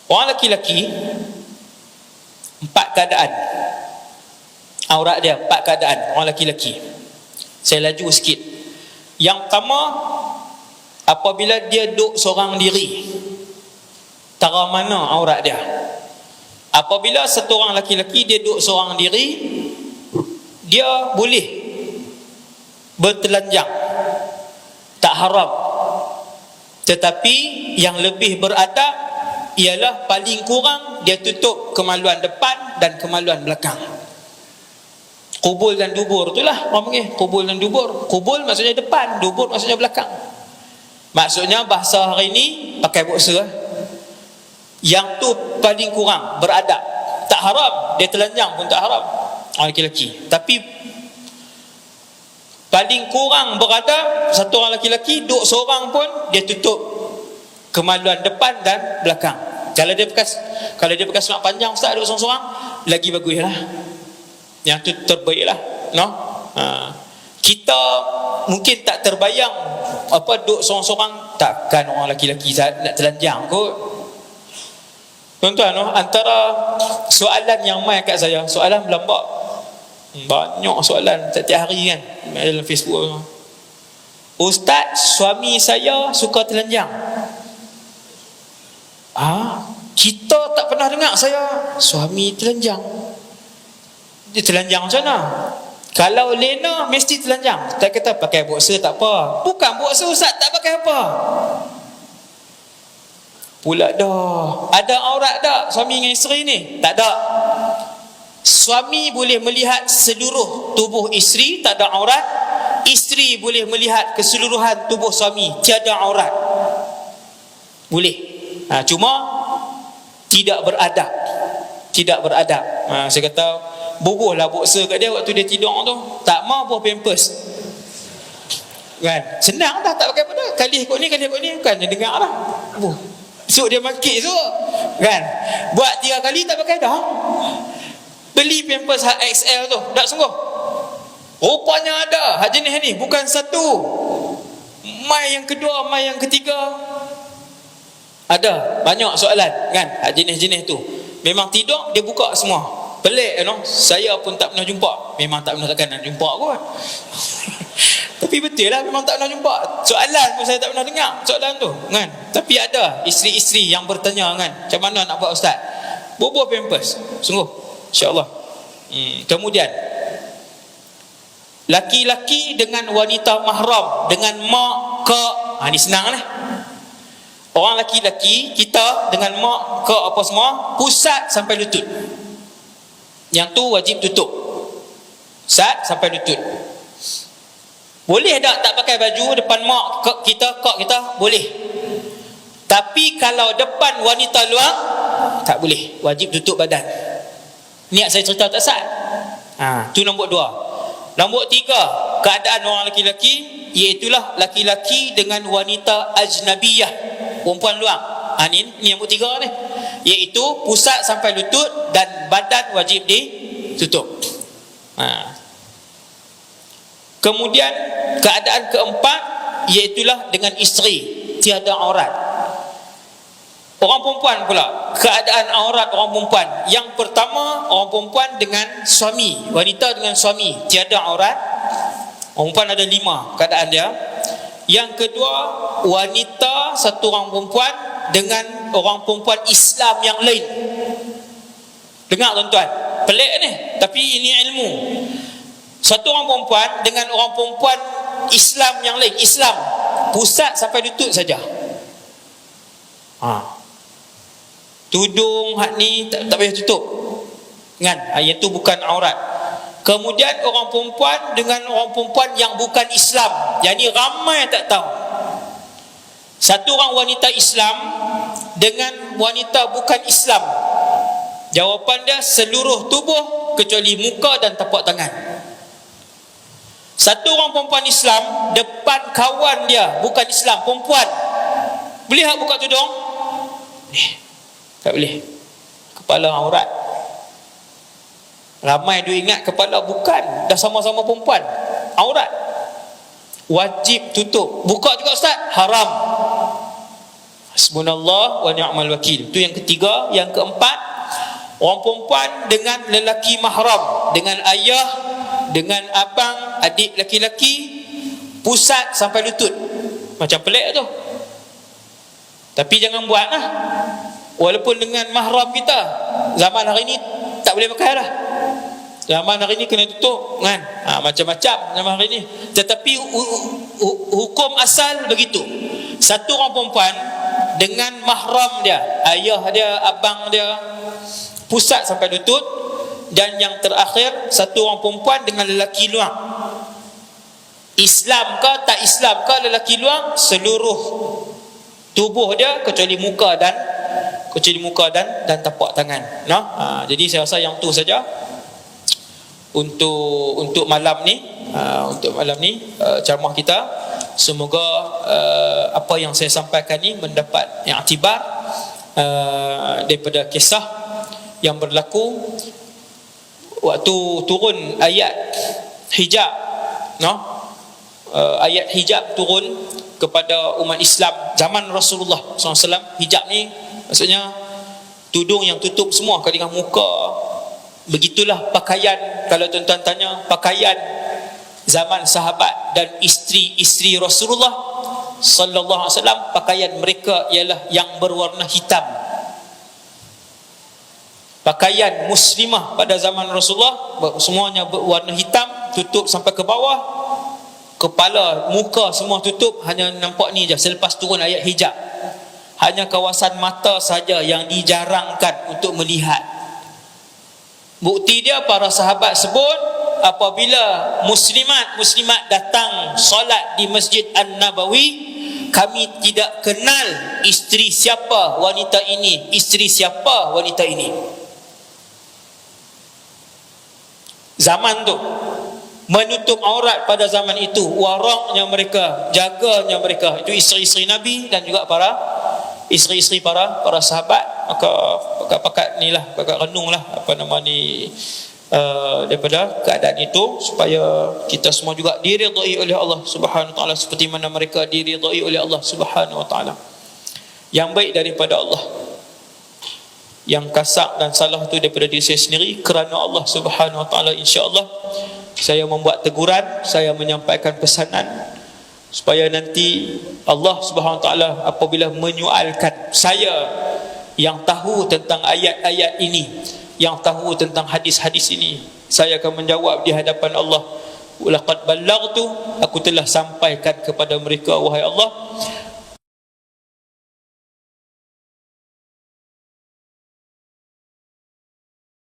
Orang laki-laki, 4 keadaan aurat dia, 4 keadaan orang laki-laki. Saya laju sikit. Yang pertama, apabila dia duduk seorang diri, tara mana aurat dia. Apabila satu orang laki-laki dia duduk seorang diri, dia boleh bertelanjang, tak haram. Tetapi yang lebih beradab ialah paling kurang dia tutup kemaluan depan dan kemaluan belakang. Kubul dan dubur itulah orang panggil, kubul dan dubur. Kubul maksudnya depan, dubur maksudnya belakang. Maksudnya bahasa hari ni pakai boxer. Yang tu paling kurang beradab. Tak haram, dia telanjang pun tak haram, orang lelaki. Tapi paling kurang beradab, satu orang lelaki duduk seorang pun dia tutup kemaluan depan dan belakang. Kalau dia pakai seluar panjang ustaz duduk seorang-seorang, lagi baguslah. Yang tu terbaiklah, no? Kita mungkin tak terbayang apa duduk seorang-seorang, takkan orang lelaki nak telanjang kot. Tuan-tuan, no? Antara soalan yang mai kat saya, soalan berlambak, banyak soalan setiap hari kan dalam Facebook. Ustaz, suami saya suka telanjang. Kita tak pernah dengar saya suami telanjang. Dia telanjang macam mana? Kalau Lena mesti telanjang. Tak kata pakai boxer tak apa. Bukan boxer ustaz, tak pakai apa. Pula dah. Ada aurat tak suami dengan isteri ni? Tak ada. Suami boleh melihat seluruh tubuh isteri, tak ada aurat. Isteri boleh melihat keseluruhan tubuh suami, tiada aurat. Boleh. Cuma tidak beradab. Tidak beradab. Saya kata bubuhlah boxer kat dia waktu dia tidur tu. Tak mau buah pampers. Kan? Senang dah, tak pakai apa dah. Kali ikut ni, kan dia dengar dah. Esok dia makik esok. Kan? Buat 3 kali tak pakai dah. Beli pampers XL tu, tak sungguh. Rupanya ada hak jenis ni, bukan satu. Mai yang kedua, mai yang ketiga. Ada banyak soalan kan, hak jenis-jenis tu. Memang tidur dia buka semua. Pelik you know? Saya pun tak pernah jumpa. Memang tak pernah, takkan nak jumpa kot. Tapi betul lah, memang tak pernah jumpa. Soalan pun saya tak pernah dengar soalan tu kan. Tapi ada isteri-isteri yang bertanya kan, macam mana nak buat ustaz? Bubuh pampers, sungguh, insya-Allah. Kemudian laki-laki dengan wanita mahram, dengan mak, kak, ni senang lah. Orang laki-laki kita dengan mak, kak, apa semua, pusat sampai lutut. Yang tu wajib tutup. Pusat sampai lutut. Boleh tak pakai baju depan mak, kak kita, kak kita? Boleh. Tapi kalau depan wanita luar, tak boleh. Wajib tutup badan. Niat saya cerita tak sah. Tu nombor 2. Nombor 3, keadaan orang laki-laki, iaitulah laki-laki dengan wanita ajnabiyah, perempuan luar. Ni nombor 3 ni, iaitu pusat sampai lutut dan badan wajib ditutup. Kemudian keadaan keempat, iaitulah dengan isteri, tiada aurat. Orang perempuan pula, keadaan aurat orang perempuan. Yang pertama, orang perempuan dengan suami, wanita dengan suami, tiada aurat. Orang perempuan ada 5 keadaan dia. Yang kedua, wanita satu orang perempuan dengan orang perempuan Islam yang lain. Dengar tuan-tuan, pelik ni, tapi ini ilmu. Satu orang perempuan dengan orang perempuan Islam yang lain, Islam, pusat sampai lutut saja. Tudung hak ni tak payah tutup kan, yang tu bukan aurat. Kemudian orang perempuan dengan orang perempuan yang bukan Islam, yang ni ramai tak tahu. Satu orang wanita Islam dengan wanita bukan Islam, jawapan dia seluruh tubuh kecuali muka dan tapak tangan. Satu orang perempuan Islam depan kawan dia bukan Islam, perempuan, boleh tak buka tudung? Tak boleh. Kepala aurat. Ramai dia ingat kepala, bukan, dah sama-sama perempuan, aurat. Wajib tutup. Buka juga ustaz, haram. Hasbunallah wa ni'mal wakil. Itu yang ketiga. Yang keempat, orang perempuan dengan lelaki mahram, dengan ayah, dengan abang, adik laki-laki, pusat sampai lutut. Macam pelik tu. Tapi jangan buat lah. Walaupun dengan mahram kita, zaman hari ni tak boleh pakai lah. Zaman hari ni kena tutup kan. Macam-macam zaman hari ni. Tetapi hukum asal begitu. Satu orang perempuan dengan mahram dia, ayah dia, abang dia, pusat sampai lutut. Dan yang terakhir, satu orang perempuan dengan lelaki luar. Islam ke tak Islam ke lelaki luar, seluruh tubuh dia kecuali muka dan tapak tangan. Jadi saya rasa yang tu saja untuk malam ni, ceramah kita. Semoga apa yang saya sampaikan ni mendapat iktibar daripada kisah yang berlaku waktu turun ayat hijab, ayat hijab turun kepada umat Islam zaman Rasulullah SAW. Hijab ni maksudnya tudung yang tutup semua dengan muka. Begitulah pakaian, kalau tuan-tuan tanya, pakaian zaman sahabat dan isteri-isteri Rasulullah sallallahu alaihi wasallam, pakaian mereka ialah yang berwarna hitam. Pakaian muslimah pada zaman Rasulullah semuanya berwarna hitam, tutup sampai ke bawah, kepala, muka semua tutup, hanya nampak ni je selepas turun ayat hijab. Hanya kawasan mata saja yang dijarangkan untuk melihat. Bukti dia, para sahabat sebut, apabila muslimat datang solat di Masjid An-Nabawi, kami tidak kenal isteri siapa wanita ini, isteri siapa wanita ini. Zaman tu menutup aurat pada zaman itu, waraknya mereka, jaganya mereka, itu isteri-isteri Nabi dan juga para isteri-isteri para sahabat. Maka pakat ni lah, pakat renung lah daripada keadaan itu, supaya kita semua juga diridai oleh Allah Subhanahu wa taala seperti mana mereka diridai oleh Allah Subhanahu wa taala. Yang baik daripada Allah, yang kasar dan salah itu daripada diri saya sendiri. Kerana Allah Subhanahu wa taala, insya-Allah saya membuat teguran, saya menyampaikan pesanan, supaya nanti Allah Subhanahu wa taala apabila menyualkan saya yang tahu tentang ayat-ayat ini, yang tahu tentang hadis-hadis ini, saya akan menjawab di hadapan Allah, laqad ballaghtu, aku telah sampaikan kepada mereka wahai Allah,